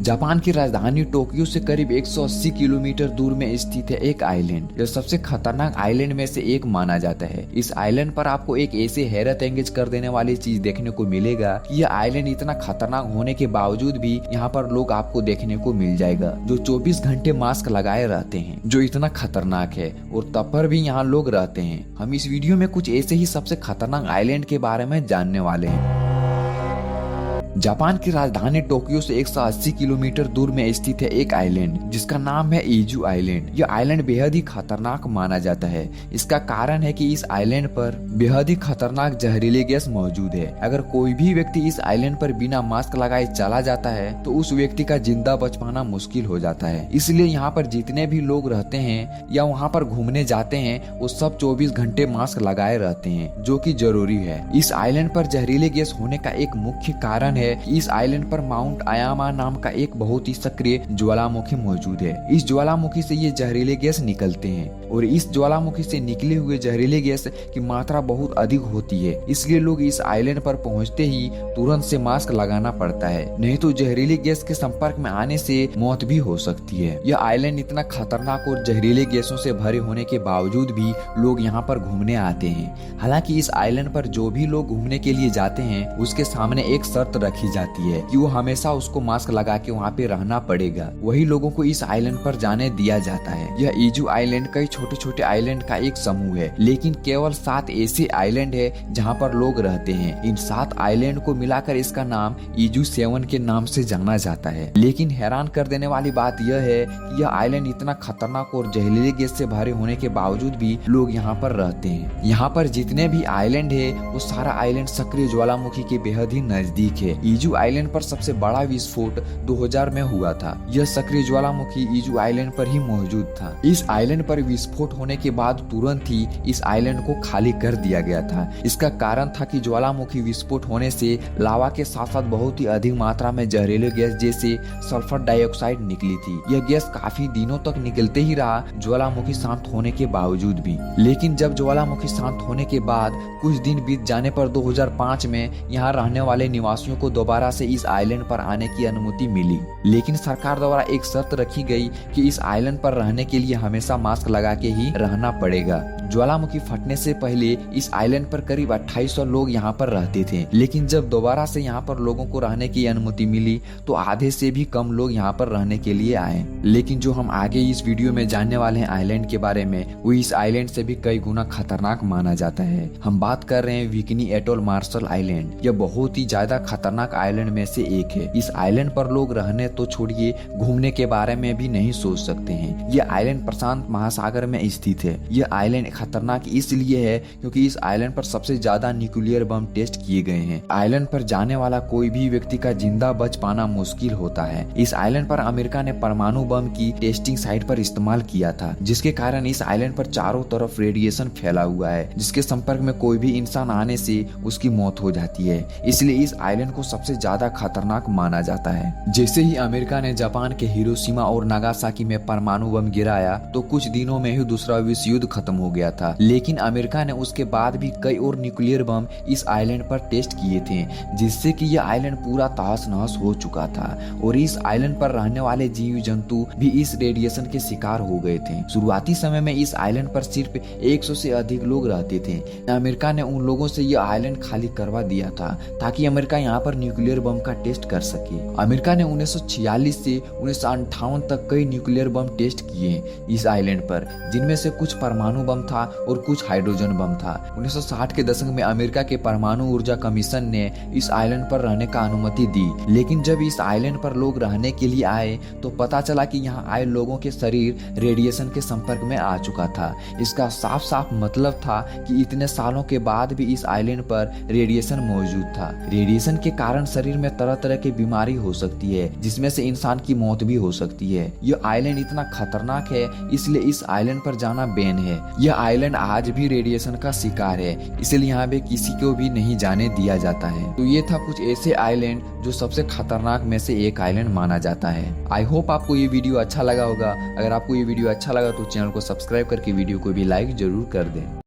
Japan की राजधानी Tokyo से करीब 180 किलोमीटर दूर में स्थित है एक आइलैंड। यह सबसे खतरनाक आइलैंड में से एक माना जाता है। इस आइलैंड पर आपको एक ऐसे हैरत एंगेज कर देने वाली चीज देखने को मिलेगा कि यह आइलैंड इतना खतरनाक होने के बावजूद भी यहाँ पर लोग आपको देखने को मिल जाएगा जो 24 घंटे मास्क लगाए रहते हैं, जो इतना खतरनाक है और तब पर भी यहाँ लोग रहते हैं। हम इस वीडियो में कुछ ऐसे ही सबसे खतरनाक आइलैंड के बारे में जानने वाले हैं। जापान की राजधानी टोक्यो से 180 किलोमीटर दूर में स्थित है एक आइलैंड जिसका नाम है इजू आइलैंड। यह आइलैंड बेहद ही खतरनाक माना जाता है। इसका कारण है कि इस आइलैंड पर बेहद ही खतरनाक जहरीले गैस मौजूद है। अगर कोई भी व्यक्ति इस आइलैंड पर बिना मास्क लगाए चला जाता है तो उस व्यक्ति का जिंदा बच पाना मुश्किल हो जाता है। इसलिए यहाँ पर जितने भी लोग रहते हैं या वहाँ पर घूमने जाते हैं वो सब 24 घंटे मास्क लगाए रहते हैं, जो कि जरूरी है। इस आइलैंड पर जहरीले गैस होने का एक मुख्य कारण है इस आइलैंड पर माउंट आयामा नाम का एक बहुत ही सक्रिय ज्वालामुखी मौजूद है। इस ज्वालामुखी से ये जहरीले गैस निकलते हैं और इस ज्वालामुखी से निकले हुए जहरीले गैस की मात्रा बहुत अधिक होती है। इसलिए लोग इस आइलैंड पर पहुंचते ही तुरंत से मास्क लगाना पड़ता है, नहीं तो जहरीले गैस के संपर्क में आने से मौत भी हो सकती है। यह आइलैंड इतना खतरनाक और जहरीले गैसों से भरे होने के बावजूद भी लोग यहाँ पर घूमने आते हैं। हालांकि इस आइलैंड पर जो भी लोग घूमने के लिए जाते हैं उसके सामने एक शर्त रखी जाती है कि वो हमेशा उसको मास्क लगा के वहाँ पे रहना पड़ेगा। वही लोगों को इस आइलैंड पर जाने दिया जाता है। यह इजू आइलैंड कई छोटे छोटे आइलैंड का एक समूह है, लेकिन केवल 7 ऐसे आइलैंड है जहाँ पर लोग रहते हैं। इन 7 आइलैंड को मिलाकर इसका नाम इजू 7 के नाम से जाना जाता है। लेकिन हैरान कर देने वाली बात यह है कि यह आइलैंड इतना खतरनाक और जहरीले गैस से भरे होने के बावजूद भी लोग यहाँ पर रहते हैं। यहाँ पर जितने भी आइलैंड है वो सारा आइलैंड सक्रिय ज्वालामुखी के बेहद ही नजदीक है। इजू आइलैंड पर सबसे बड़ा विस्फोट 2000 में हुआ था। यह सक्रिय ज्वालामुखी इजू आइलैंड पर ही मौजूद था। इस आइलैंड पर विस्फोट होने के बाद तुरंत ही इस आइलैंड को खाली कर दिया गया था। इसका कारण था कि ज्वालामुखी विस्फोट होने से लावा के साथ साथ बहुत ही अधिक मात्रा में जहरीले गैस जैसे सल्फर डाइऑक्साइड निकली थी। यह गैस काफी दिनों तक निकलते ही रहा ज्वालामुखी शांत होने के बावजूद भी। लेकिन जब ज्वालामुखी शांत होने के बाद कुछ दिन बीत जाने पर 2005 में यहाँ रहने वाले निवासियों को दोबारा से इस आइलैंड पर आने की अनुमति मिली। लेकिन सरकार द्वारा एक शर्त रखी गई कि इस आइलैंड पर रहने के लिए हमेशा मास्क लगा के ही रहना पड़ेगा। ज्वालामुखी फटने से पहले इस आइलैंड पर करीब 2800 लोग यहाँ पर रहते थे, लेकिन जब दोबारा से यहाँ पर लोगों को रहने की अनुमति मिली तो आधे से भी कम लोग यहाँ पर रहने के लिए आए। लेकिन जो हम आगे इस वीडियो में जानने वाले हैं आइलैंड के बारे में, वो इस आइलैंड से भी कई गुना खतरनाक माना जाता है। हम बात कर रहे हैं बिकिनी एटोल मार्शल आइलैंड। यह बहुत ही ज्यादा खतरनाक आइलैंड में से एक है। इस आइलैंड पर लोग रहने तो छोड़िए, घूमने के बारे में भी नहीं सोच सकते हैं। यह आइलैंड प्रशांत महासागर में स्थित है। यह आइलैंड खतरनाक इसलिए है क्योंकि इस आइलैंड पर सबसे ज्यादा न्यूक्लियर बम टेस्ट किए गए हैं। आइलैंड पर जाने वाला कोई भी व्यक्ति का जिंदा बच पाना मुश्किल होता है। इस आइलैंड पर अमेरिका ने परमाणु बम की टेस्टिंग साइट पर इस्तेमाल किया था, जिसके कारण इस आइलैंड पर चारों तरफ रेडिएशन फैला हुआ है, जिसके संपर्क में कोई भी इंसान आने से उसकी मौत हो जाती है। इसलिए इस आइलैंड को सबसे ज्यादा खतरनाक माना जाता है। जैसे ही अमेरिका ने जापान के हिरोशिमा और नागासाकी में परमाणु बम गिराया तो कुछ दिनों में ही दूसरा विश्व युद्ध खत्म हो गया था। लेकिन अमेरिका ने उसके बाद भी कई और न्यूक्लियर बम इस आइलैंड पर टेस्ट किए थे, जिससे कि यह आइलैंड पूरा तहस नहस हो चुका था और इस आइलैंड पर रहने वाले जीव जंतु भी इस रेडिएशन के शिकार हो गए थे। शुरुआती समय में इस आइलैंड पर सिर्फ 100 से अधिक लोग रहते थे। अमेरिका ने उन लोगों से यह आइलैंड खाली करवा दिया था ताकि अमेरिका यहाँ पर न्यूक्लियर बम का टेस्ट कर सके। अमेरिका ने 1946 से 1958 तक कई न्यूक्लियर बम टेस्ट किए इस आइलैंड पर, जिनमें से कुछ परमाणु बम था और कुछ हाइड्रोजन बम था। 1960 के दशक में अमेरिका के परमाणु ऊर्जा कमीशन ने इस आइलैंड पर रहने का अनुमति दी। लेकिन जब इस आइलैंड पर लोग रहने के लिए आए तो पता चला कि यहाँ आए लोगों के शरीर रेडिएशन के संपर्क में आ चुका था। इसका साफ साफ मतलब था कि इतने सालों के बाद भी इस आइलैंड पर रेडिएशन मौजूद था। रेडिएशन के कारण शरीर में तरह तरह की बीमारी हो सकती है, जिसमें से इंसान की मौत भी हो सकती है। यह आइलैंड इतना खतरनाक है इसलिए इस आइलैंड पर जाना बैन है। यह आइलैंड आज भी रेडिएशन का शिकार है, इसलिए यहाँ पे किसी को भी नहीं जाने दिया जाता है। तो ये था कुछ ऐसे आइलैंड जो सबसे खतरनाक में से एक आइलैंड माना जाता है। आई होप आपको ये वीडियो अच्छा लगा होगा। अगर आपको ये वीडियो अच्छा लगा तो चैनल को सब्सक्राइब करके वीडियो को भी लाइक जरूर कर दें।